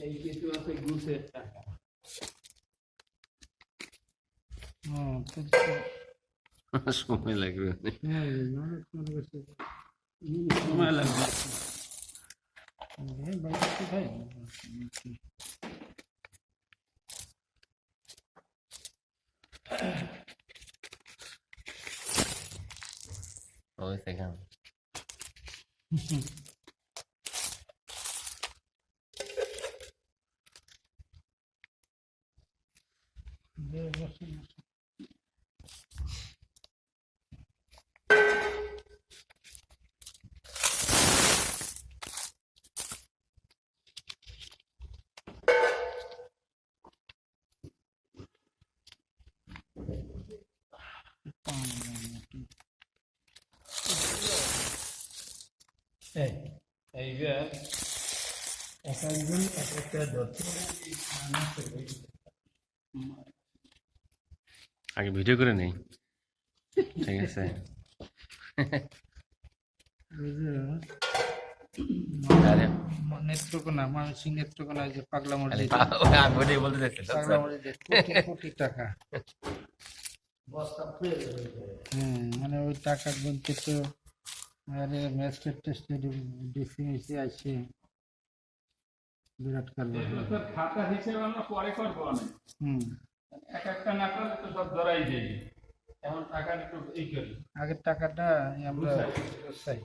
এই কিছু আছে ঘুষের টাকা। সময় লাগবে সময় লাগবে। ওই সেখানে এইবার এক একজন এক একটা ধরতে আগে ভিডিও করে নেই, ঠিক আছে? নেত্রকোনা মানসিক নেত্রকোনা যে পাগলা খালি মসজিদ, আমি ওটাই বলতে চাচ্ছি তো, পাগলা মসজিদ কোটি কোটি টাকা। মানে ওই টাকা গুনতে তো আরে ম্যাজিস্ট্রেট টেস্টে ডিসিএসি আসে বিরাট কারবার। খাতা হিসেবে আমরা পরে করবো অনেক, এক একটা না করলে তো সব ধরাই যাই। এখন টাকা একটু এই করি, আগের টাকাটা আমরা চাই।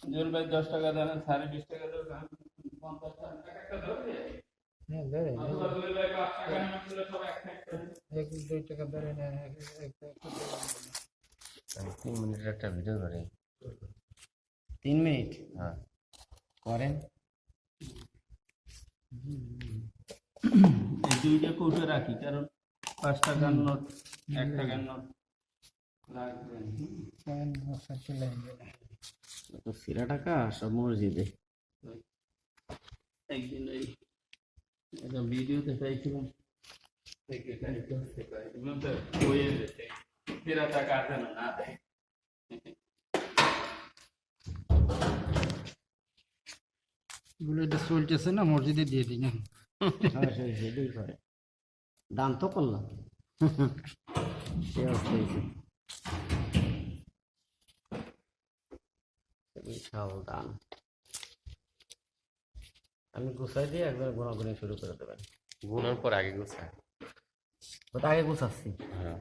জোর ভাই 10 টাকা দেন, 20.5 টাকা দেন, 50 টাকা একটা ধরবে। হ্যাঁ ধরে অথবা জোর ভাই 5 টাকা না দিলে সব এক এক করে 1-2 টাকা ধরে নেয়। আমি 3 মিনিটের একটা ভিডিও করি। 3 মিনিট হ্যাঁ করেন। এই দুইটা কৌটো রাখি, কারণ 5 টাকার নোট 1 টাকার নোট লাগবে। তো সিরা টাকা সব মসজিদে। একদিন ওই একটা ভিডিওতে চাইছিলাম, ফেরা টাকা আছে না দেয়। বলে এটা চলতেছে না, মসজিদে দিয়ে দিই না। দান তো করলাম, বিশাল দান। আমি গুছাই দিয়ে একবার গোনাগুনি শুরু করে দেবেন। গুনার পর আগে গুছায়, ওটা আগে গুছাচ্ছি। হ্যাঁ।